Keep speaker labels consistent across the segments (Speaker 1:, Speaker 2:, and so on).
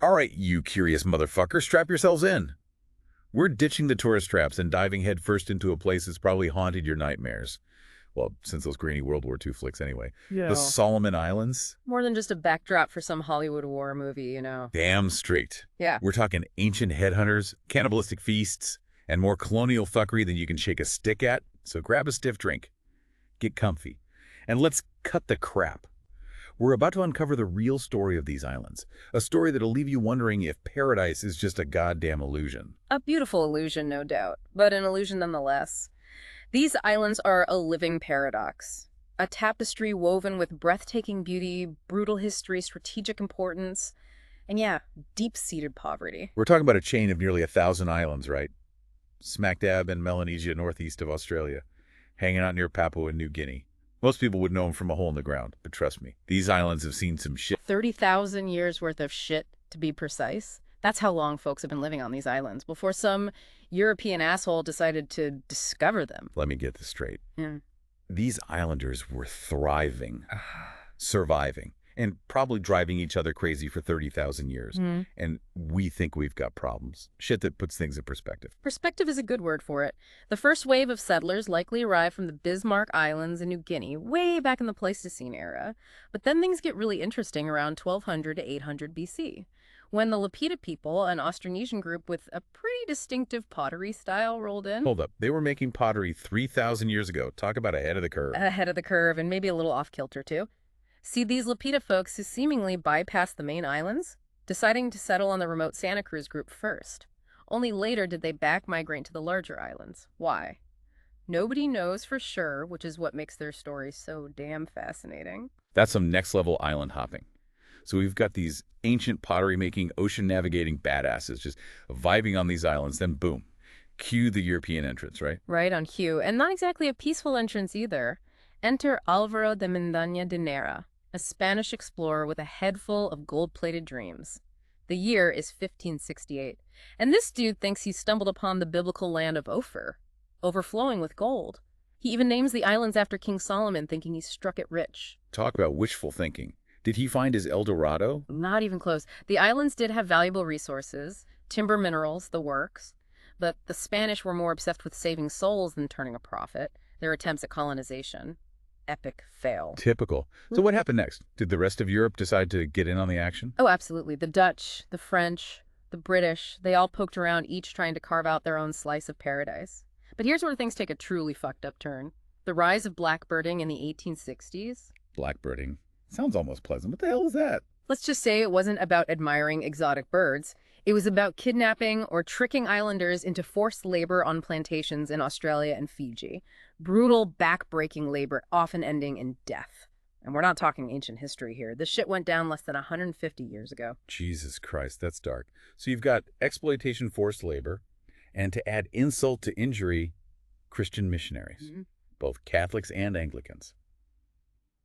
Speaker 1: All right, you curious motherfucker, strap yourselves in. We're ditching the tourist traps and diving headfirst into a place that's probably haunted your nightmares. Well, since those grainy World War II flicks anyway.
Speaker 2: Yeah.
Speaker 1: The Solomon Islands?
Speaker 2: More than just a backdrop for some Hollywood war movie, you know.
Speaker 1: Damn straight.
Speaker 2: Yeah.
Speaker 1: We're talking ancient headhunters, cannibalistic feasts, and more colonial fuckery than you can shake a stick at. So grab a stiff drink, get comfy, and let's cut the crap. We're about to uncover the real story of these islands, a story that'll leave you wondering if paradise is just a goddamn illusion.
Speaker 2: A beautiful illusion, no doubt, but an illusion nonetheless. These islands are a living paradox, a tapestry woven with breathtaking beauty, brutal history, strategic importance, and yeah, deep-seated poverty.
Speaker 1: We're talking about a chain of nearly 1,000 islands, right? Smack dab in Melanesia, northeast of Australia, hanging out near Papua New Guinea. Most people would know them from a hole in the ground, but trust me, these islands have seen some shit.
Speaker 2: 30,000 years worth of shit, to be precise. That's how long folks have been living on these islands, before some European asshole decided to discover them.
Speaker 1: Let me get this straight.
Speaker 2: Yeah.
Speaker 1: These islanders were thriving, surviving, and probably driving each other crazy for 30,000 years. And we think we've got problems. Shit that puts things in perspective.
Speaker 2: Perspective is a good word for it. The first wave of settlers likely arrived from the Bismarck Islands in New Guinea, way back in the Pleistocene era. But then things get really interesting around 1200 to 800 BC, when the Lapita people, an Austronesian group with a pretty distinctive pottery style, rolled in.
Speaker 1: Hold up. They were making pottery 3,000 years ago. Talk about ahead of the curve.
Speaker 2: Ahead of the curve, and maybe a little off-kilter, too. See, these Lapita folks who seemingly bypassed the main islands, deciding to settle on the remote Santa Cruz group first. Only later did they back migrate to the larger islands. Why? Nobody knows for sure, which is what makes their story so damn fascinating.
Speaker 1: That's some next-level island hopping. So we've got these ancient pottery-making, ocean-navigating badasses just vibing on these islands, then boom, cue the European entrance, right?
Speaker 2: Right on cue, and not exactly a peaceful entrance either. Enter Alvaro de Mendaña de Nera, a Spanish explorer with a head full of gold-plated dreams. The year is 1568, and this dude thinks he stumbled upon the biblical land of Ophir, overflowing with gold. He even names the islands after King Solomon, thinking he struck it rich.
Speaker 1: Talk about wishful thinking. Did he find his El Dorado?
Speaker 2: Not even close. The islands did have valuable resources, timber, minerals, the works, but the Spanish were more obsessed with saving souls than turning a profit. Their attempts at colonization. Epic fail.
Speaker 1: Typical. So what happened next? Did the rest of Europe decide to get in on the action?
Speaker 2: Oh, absolutely. The Dutch, the French, the British, they all poked around, each trying to carve out their own slice of paradise. But here's where things take a truly fucked up turn. The rise of blackbirding in the 1860s.
Speaker 1: Blackbirding. Sounds almost pleasant. What the hell is that?
Speaker 2: Let's just say it wasn't about admiring exotic birds. It was about kidnapping or tricking islanders into forced labor on plantations in Australia and Fiji. Brutal, back-breaking labor, often ending in death. And we're not talking ancient history here. This shit went down less than 150 years ago.
Speaker 1: Jesus Christ, that's dark. So you've got exploitation, forced labor, and to add insult to injury, Christian missionaries, both Catholics and Anglicans,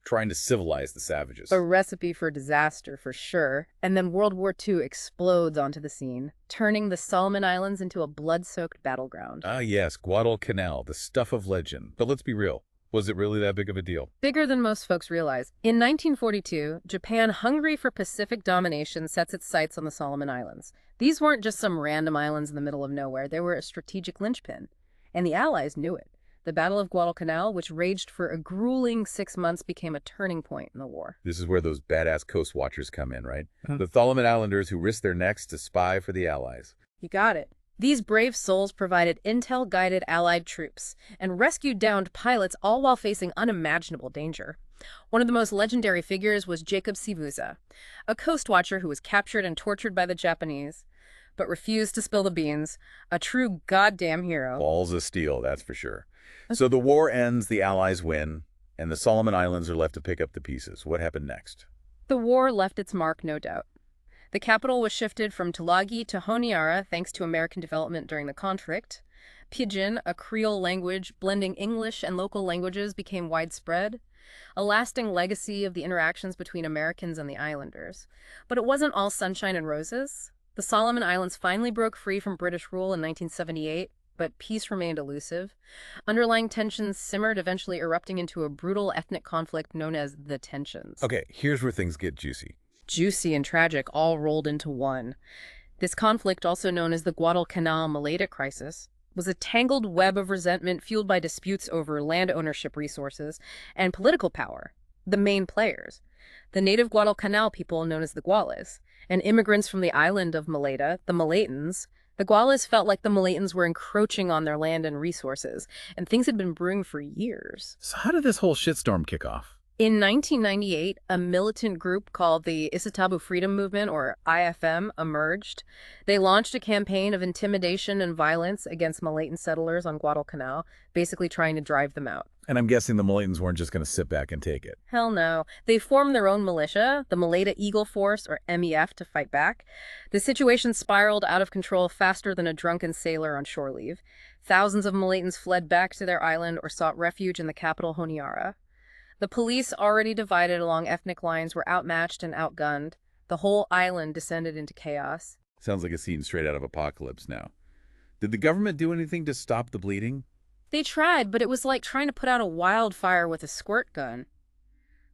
Speaker 1: trying to civilize the savages.
Speaker 2: A recipe for disaster, for sure. And then World War II explodes onto the scene, turning the Solomon Islands into a blood-soaked battleground.
Speaker 1: Ah, yes, Guadalcanal, the stuff of legend. But let's be real. Was it really that big of a deal?
Speaker 2: Bigger than most folks realize. In 1942, Japan, hungry for Pacific domination, sets its sights on the Solomon Islands. These weren't just some random islands in the middle of nowhere. They were a strategic linchpin. And the Allies knew it. The Battle of Guadalcanal, which raged for a grueling 6 months, became a turning point in the war.
Speaker 1: This is where those badass coast watchers come in, right? The Solomon Islanders who risked their necks to spy for the Allies.
Speaker 2: You got it. These brave souls provided intel-guided Allied troops and rescued downed pilots, all while facing unimaginable danger. One of the most legendary figures was Jacob Sivuza, a coast watcher who was captured and tortured by the Japanese, but refused to spill the beans. A true goddamn hero.
Speaker 1: Balls of steel, that's for sure. So the war ends, the Allies win, and the Solomon Islands are left to pick up the pieces. What happened next?
Speaker 2: The war left its mark, no doubt. The capital was shifted from Tulagi to Honiara thanks to American development during the conflict. Pidgin, a Creole language blending English and local languages, became widespread, a lasting legacy of the interactions between Americans and the islanders. But it wasn't all sunshine and roses. The Solomon Islands finally broke free from British rule in 1978, but peace remained elusive. Underlying tensions simmered, eventually erupting into a brutal ethnic conflict known as the Tensions.
Speaker 1: Okay, here's where things get juicy.
Speaker 2: juicy and tragic, all rolled into one. This conflict, also known as the Guadalcanal-Maleta crisis, was a tangled web of resentment fueled by disputes over land ownership resources and political power, the main players. The native Guadalcanal people, known as the Guales, and immigrants from the island of Maleta, the Maletans. The Guales felt like the Maletans were encroaching on their land and resources, and things had been brewing for years.
Speaker 1: So how did this whole shitstorm kick off?
Speaker 2: In 1998, a militant group called the Isatabu Freedom Movement, or IFM, emerged. They launched a campaign of intimidation and violence against Malatan settlers on Guadalcanal, basically trying to drive them out.
Speaker 1: And I'm guessing the Malaytans weren't just going to sit back and take it.
Speaker 2: Hell no. They formed their own militia, the Maleta Eagle Force, or MEF, to fight back. The situation spiraled out of control faster than a drunken sailor on shore leave. Thousands of Malaytans fled back to their island or sought refuge in the capital, Honiara. The police, already divided along ethnic lines, were outmatched and outgunned. The whole island descended into chaos.
Speaker 1: Sounds like a scene straight out of Apocalypse Now. Did the government do anything to stop the bleeding?
Speaker 2: They tried, but it was like trying to put out a wildfire with a squirt gun.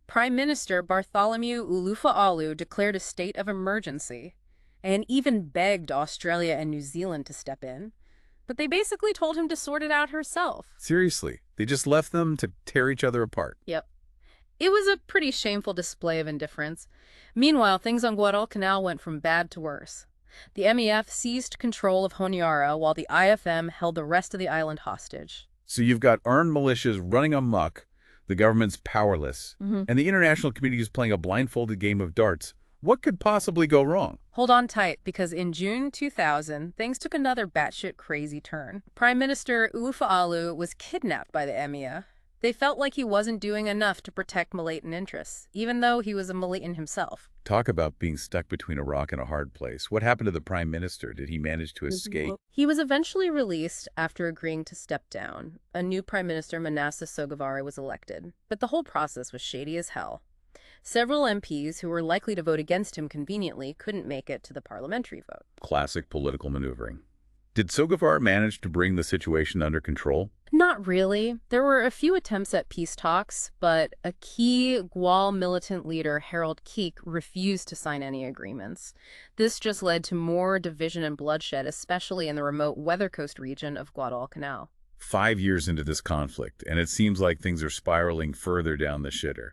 Speaker 2: Prime Minister Bartholomew Ulufa'alu declared a state of emergency and even begged Australia and New Zealand to step in. But they basically told him to sort it out herself.
Speaker 1: Seriously, they just left them to tear each other apart.
Speaker 2: Yep. It was a pretty shameful display of indifference. Meanwhile, things on Guadalcanal went from bad to worse. The MEF seized control of Honiara while the IFM held the rest of the island hostage.
Speaker 1: So you've got armed militias running amok, the government's powerless, and the international community is playing a blindfolded game of darts. What could possibly go wrong?
Speaker 2: Hold on tight, because in June 2000, things took another batshit crazy turn. Prime Minister Ulufa'alu was kidnapped by the MEF. They felt like he wasn't doing enough to protect Malatan interests, even though he was a Malatan himself.
Speaker 1: Talk about being stuck between a rock and a hard place. What happened to the prime minister? Did he manage to escape?
Speaker 2: He was eventually released after agreeing to step down. A new prime minister, Manasseh Sogavare, was elected. But the whole process was shady as hell. Several MPs who were likely to vote against him conveniently couldn't make it to the parliamentary vote.
Speaker 1: Classic political maneuvering. Did Sogavare manage to bring the situation under control?
Speaker 2: Not really. There were a few attempts at peace talks, but a key Gual militant leader, Harold Keek, refused to sign any agreements. This just led to more division and bloodshed, especially in the remote Weather Coast region of Guadalcanal.
Speaker 1: 5 years into this conflict, and it seems like things are spiraling further down the shitter.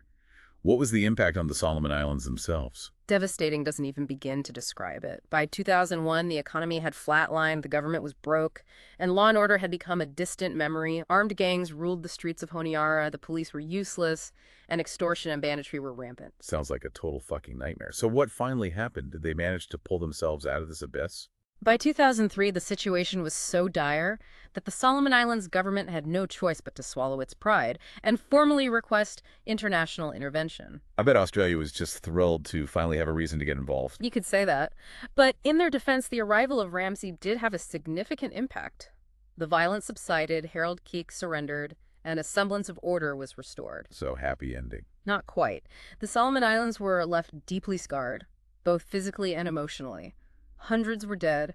Speaker 1: What was the impact on the Solomon Islands themselves?
Speaker 2: Devastating doesn't even begin to describe it. By 2001, the economy had flatlined, the government was broke, and law and order had become a distant memory. Armed gangs ruled the streets of Honiara, the police were useless, and extortion and banditry were rampant.
Speaker 1: Sounds like a total fucking nightmare. So what finally happened? Did they manage to pull themselves out of this abyss?
Speaker 2: By 2003, the situation was so dire that the Solomon Islands government had no choice but to swallow its pride and formally request international intervention.
Speaker 1: I bet Australia was just thrilled to finally have a reason to get involved.
Speaker 2: You could say that. But in their defense, the arrival of Ramsay did have a significant impact. The violence subsided, Harold Keek surrendered, and a semblance of order was restored.
Speaker 1: So happy ending.
Speaker 2: Not quite. The Solomon Islands were left deeply scarred, both physically and emotionally. Hundreds were dead,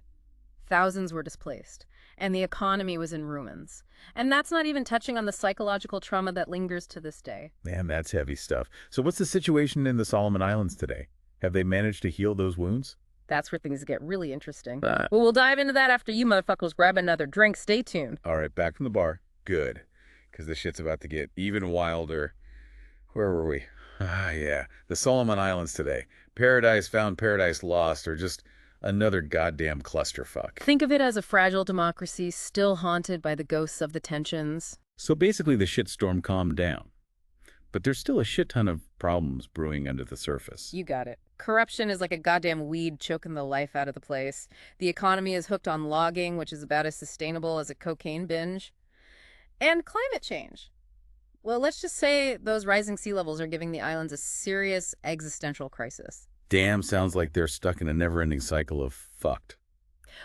Speaker 2: thousands were displaced, and the economy was in ruins. And that's not even touching on the psychological trauma that lingers to this day.
Speaker 1: Man, that's heavy stuff. So what's the situation in the Solomon Islands today? Have they managed to heal those wounds?
Speaker 2: That's where things get really interesting. Well, we'll dive into that after you motherfuckers grab another drink. Stay tuned.
Speaker 1: All right, back from the bar. Good, because this shit's about to get even wilder. Where were we? Yeah, the Solomon Islands today. Paradise found, paradise lost, or just another goddamn clusterfuck.
Speaker 2: Think of it as a fragile democracy still haunted by the ghosts of the tensions.
Speaker 1: So basically the shitstorm calmed down. But there's still a shit ton of problems brewing under the surface.
Speaker 2: You got it. Corruption is like a goddamn weed choking the life out of the place. The economy is hooked on logging, which is about as sustainable as a cocaine binge. And climate change. Well, let's just say those rising sea levels are giving the islands a serious existential crisis.
Speaker 1: Damn, sounds like they're stuck in a never-ending cycle of fucked.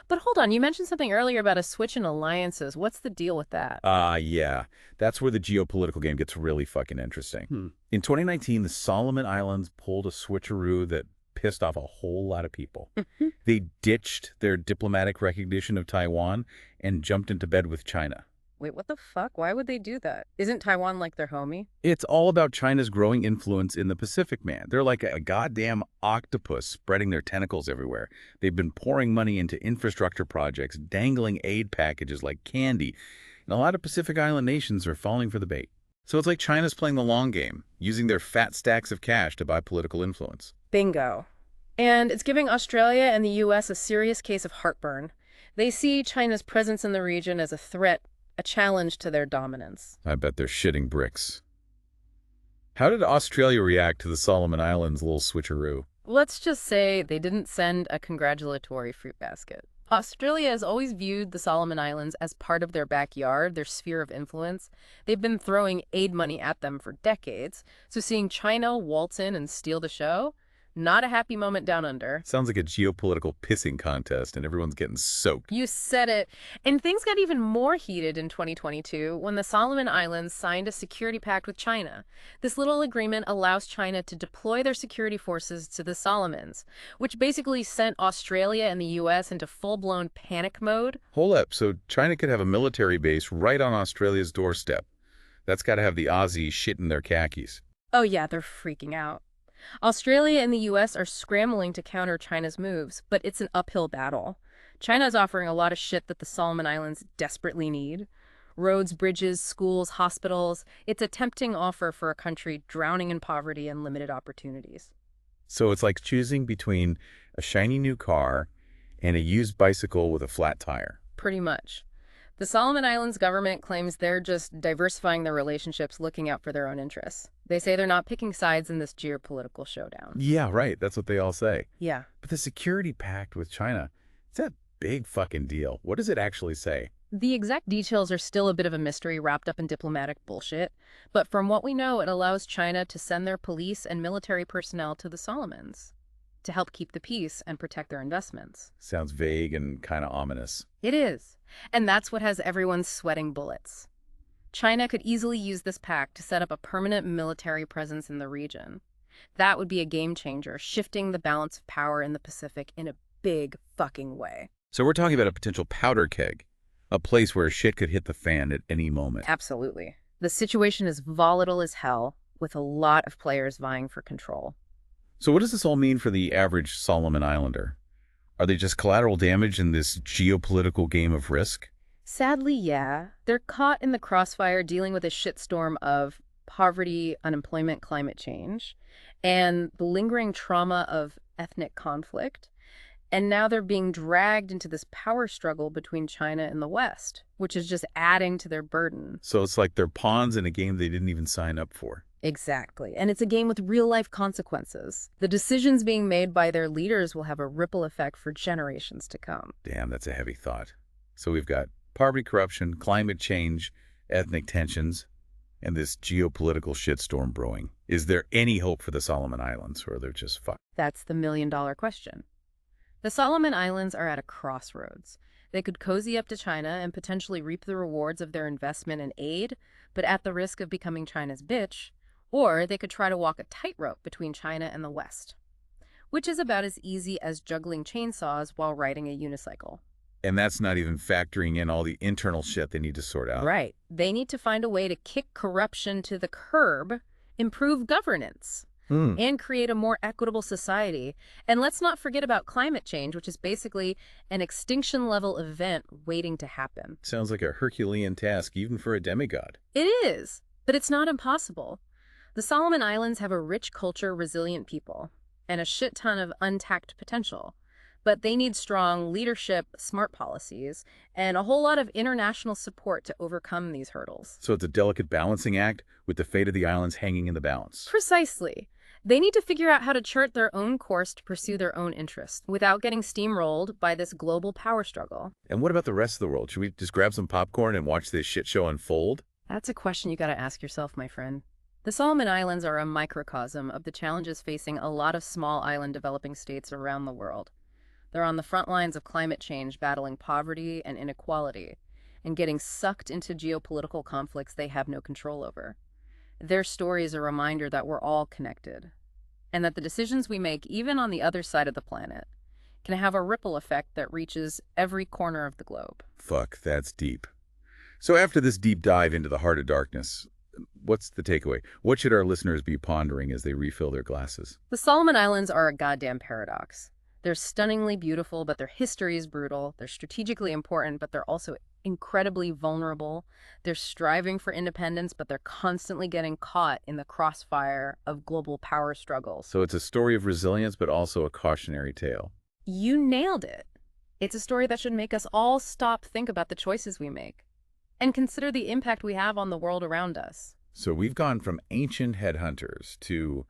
Speaker 2: But hold on, you mentioned something earlier about a switch in alliances. What's the deal with that?
Speaker 1: Yeah. That's where the geopolitical game gets really fucking interesting. In 2019, the Solomon Islands pulled a switcheroo that pissed off a whole lot of people. They ditched their diplomatic recognition of Taiwan and jumped into bed with China.
Speaker 2: Wait, what the fuck? Why would they do that? Isn't Taiwan like their homie?
Speaker 1: It's all about China's growing influence in the Pacific, man. They're like a goddamn octopus spreading their tentacles everywhere. They've been pouring money into infrastructure projects, dangling aid packages like candy, and a lot of Pacific Island nations are falling for the bait. So it's like China's playing the long game, using their fat stacks of cash to buy political influence.
Speaker 2: Bingo. And it's giving Australia and the US a serious case of heartburn. They see China's presence in the region as a threat, a challenge to their dominance.
Speaker 1: I bet they're shitting bricks. How did Australia react to the Solomon Islands' little switcheroo?
Speaker 2: Let's just say they didn't send a congratulatory fruit basket. Australia has always viewed the Solomon Islands as part of their backyard, their sphere of influence. They've been throwing aid money at them for decades, so seeing China waltz in and steal the show, not a happy moment down under.
Speaker 1: Sounds like a geopolitical pissing contest, and everyone's getting soaked.
Speaker 2: You said it. And things got even more heated in 2022 when the Solomon Islands signed a security pact with China. This little agreement allows China to deploy their security forces to the Solomons, which basically sent Australia and the US into full-blown panic mode.
Speaker 1: Hold up, so China could have a military base right on Australia's doorstep. That's got to have the Aussies shitting their khakis.
Speaker 2: Oh yeah, they're freaking out. Australia and the US are scrambling to counter China's moves, but it's an uphill battle. China's offering a lot of shit that the Solomon Islands desperately need. Roads, bridges, schools, hospitals. It's a tempting offer for a country drowning in poverty and limited opportunities.
Speaker 1: So it's like choosing between a shiny new car and a used bicycle with a flat tire.
Speaker 2: Pretty much. The Solomon Islands government claims they're just diversifying their relationships, looking out for their own interests. They say they're not picking sides in this geopolitical showdown.
Speaker 1: Yeah, right. That's what they all say.
Speaker 2: Yeah.
Speaker 1: But the security pact with China, it's a big fucking deal. What does it actually say?
Speaker 2: The exact details are still a bit of a mystery wrapped up in diplomatic bullshit, but from what we know, it allows China to send their police and military personnel to the Solomons to help keep the peace and protect their investments.
Speaker 1: Sounds vague and kind of ominous.
Speaker 2: It is. And that's what has everyone sweating bullets. China could easily use this pact to set up a permanent military presence in the region. That would be a game changer, shifting the balance of power in the Pacific in a big fucking way.
Speaker 1: So we're talking about a potential powder keg, a place where shit could hit the fan at any moment.
Speaker 2: Absolutely. The situation is volatile as hell, with a lot of players vying for control.
Speaker 1: So what does this all mean for the average Solomon Islander? Are they just collateral damage in this geopolitical game of risk?
Speaker 2: Sadly, yeah. They're caught in the crossfire dealing with a shitstorm of poverty, unemployment, climate change, and the lingering trauma of ethnic conflict. And now they're being dragged into this power struggle between China and the West, which is just adding to their burden.
Speaker 1: So it's like they're pawns in a game they didn't even sign up for.
Speaker 2: Exactly. And it's a game with real-life consequences. The decisions being made by their leaders will have a ripple effect for generations to come.
Speaker 1: Damn, that's a heavy thought. So we've got poverty, corruption, climate change, ethnic tensions, and this geopolitical shitstorm brewing. Is there any hope for the Solomon Islands, or they're just fucked?
Speaker 2: That's the million-dollar question. The Solomon Islands are at a crossroads. They could cozy up to China and potentially reap the rewards of their investment and aid, but at the risk of becoming China's bitch. Or they could try to walk a tightrope between China and the West, which is about as easy as juggling chainsaws while riding a unicycle.
Speaker 1: And that's not even factoring in all the internal shit they need to sort out.
Speaker 2: Right. They need to find a way to kick corruption to the curb, improve governance, and create a more equitable society. And let's not forget about climate change, which is basically an extinction-level event waiting to happen.
Speaker 1: Sounds like a Herculean task, even for a demigod.
Speaker 2: It is, but it's not impossible. The Solomon Islands have a rich culture, resilient people, and a shit ton of untapped potential. But they need strong leadership, smart policies, and a whole lot of international support to overcome these hurdles.
Speaker 1: So it's a delicate balancing act with the fate of the islands hanging in the balance.
Speaker 2: Precisely. They need to figure out how to chart their own course to pursue their own interests without getting steamrolled by this global power struggle.
Speaker 1: And what about the rest of the world? Should we just grab some popcorn and watch this shit show unfold?
Speaker 2: That's a question you gotta ask yourself, my friend. The Solomon Islands are a microcosm of the challenges facing a lot of small island developing states around the world. They're on the front lines of climate change, battling poverty and inequality, and getting sucked into geopolitical conflicts they have no control over. Their story is a reminder that we're all connected, and that the decisions we make, even on the other side of the planet, can have a ripple effect that reaches every corner of the globe.
Speaker 1: Fuck, that's deep. So after this deep dive into the heart of darkness, what's the takeaway? What should our listeners be pondering as they refill their glasses?
Speaker 2: The Solomon Islands are a goddamn paradox. They're stunningly beautiful, but their history is brutal. They're strategically important, but they're also incredibly vulnerable. They're striving for independence, but they're constantly getting caught in the crossfire of global power struggles.
Speaker 1: So it's a story of resilience, but also a cautionary tale.
Speaker 2: You nailed it. It's a story that should make us all stop, think about the choices we make, and consider the impact we have on the world around us.
Speaker 1: So we've gone from ancient headhunters to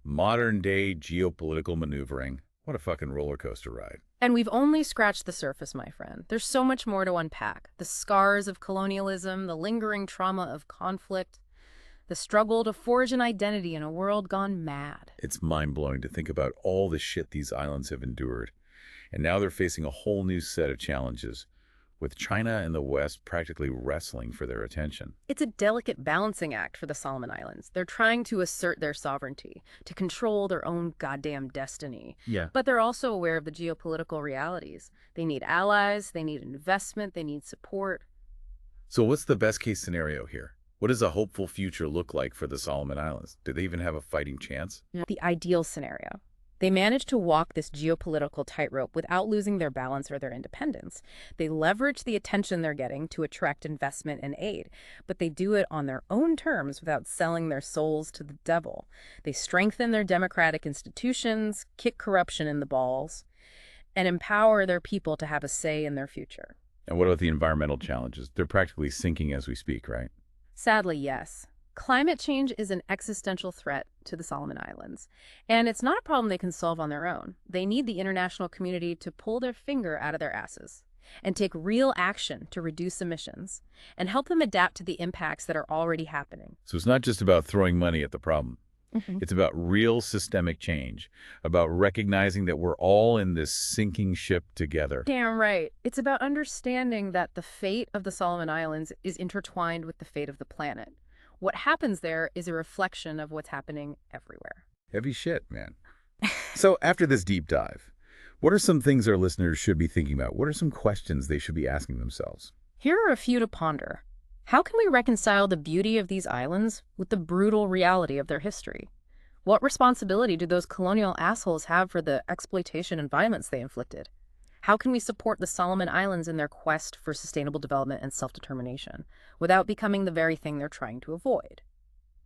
Speaker 1: modern-day geopolitical maneuvering. What a fucking roller coaster ride.
Speaker 2: And we've only scratched the surface, my friend. There's so much more to unpack. The scars of colonialism, the lingering trauma of conflict, the struggle to forge an identity in a world gone mad.
Speaker 1: It's mind-blowing to think about all the shit these islands have endured. And now they're facing a whole new set of challenges, with China and the West practically wrestling for their attention.
Speaker 2: It's a delicate balancing act for the Solomon Islands. They're trying to assert their sovereignty, to control their own goddamn destiny.
Speaker 1: Yeah.
Speaker 2: But they're also aware of the geopolitical realities. They need allies, they need investment, they need support.
Speaker 1: So what's the best-case scenario here? What does a hopeful future look like for the Solomon Islands? Do they even have a fighting chance?
Speaker 2: The ideal scenario. They manage to walk this geopolitical tightrope without losing their balance or their independence. They leverage the attention they're getting to attract investment and aid, but they do it on their own terms without selling their souls to the devil. They strengthen their democratic institutions, kick corruption in the balls, and empower their people to have a say in their future.
Speaker 1: And what about the environmental challenges? They're practically sinking as we speak, right?
Speaker 2: Sadly, yes. Climate change is an existential threat to the Solomon Islands, and it's not a problem they can solve on their own. They need the international community to pull their finger out of their asses and take real action to reduce emissions and help them adapt to the impacts that are already happening.
Speaker 1: So it's not just about throwing money at the problem. It's about real systemic change, about recognizing that we're all in this sinking ship together.
Speaker 2: Damn right. It's about understanding that the fate of the Solomon Islands is intertwined with the fate of the planet. What happens there is a reflection of what's happening everywhere.
Speaker 1: Heavy shit, man. So after this deep dive, what are some things our listeners should be thinking about? What are some questions they should be asking themselves?
Speaker 2: Here are a few to ponder. How can we reconcile the beauty of these islands with the brutal reality of their history? What responsibility do those colonial assholes have for the exploitation and violence they inflicted? How can we support the Solomon Islands in their quest for sustainable development and self-determination without becoming the very thing they're trying to avoid?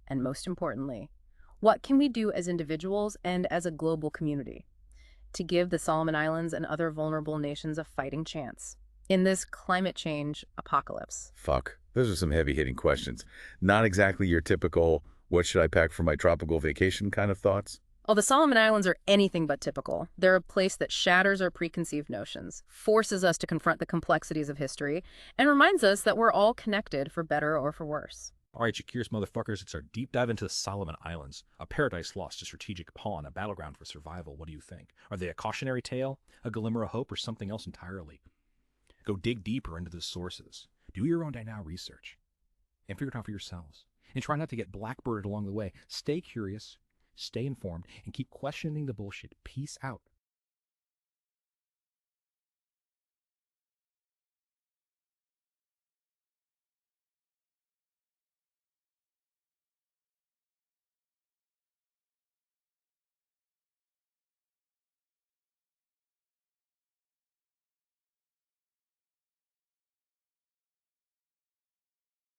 Speaker 2: And most importantly, what can we do as individuals and as a global community to give the Solomon Islands and other vulnerable nations a fighting chance in this climate change apocalypse?
Speaker 1: Fuck. Those are some heavy-hitting questions. Not exactly your typical, what should I pack for my tropical vacation kind of thoughts.
Speaker 2: Oh, the Solomon Islands are anything but typical. They're a place that shatters our preconceived notions, forces us to confront the complexities of history, and reminds us that we're all connected for better or for worse.
Speaker 3: All right, you curious motherfuckers, it's our deep dive into the Solomon Islands, a paradise lost, a strategic pawn, a battleground for survival. What do you think? Are they a cautionary tale, a glimmer of hope, or something else entirely? Go dig deeper into the sources. Do your own now research and figure it out for yourselves. And try not to get blackbirded along the way. Stay curious, stay informed, and keep questioning the bullshit. Peace out.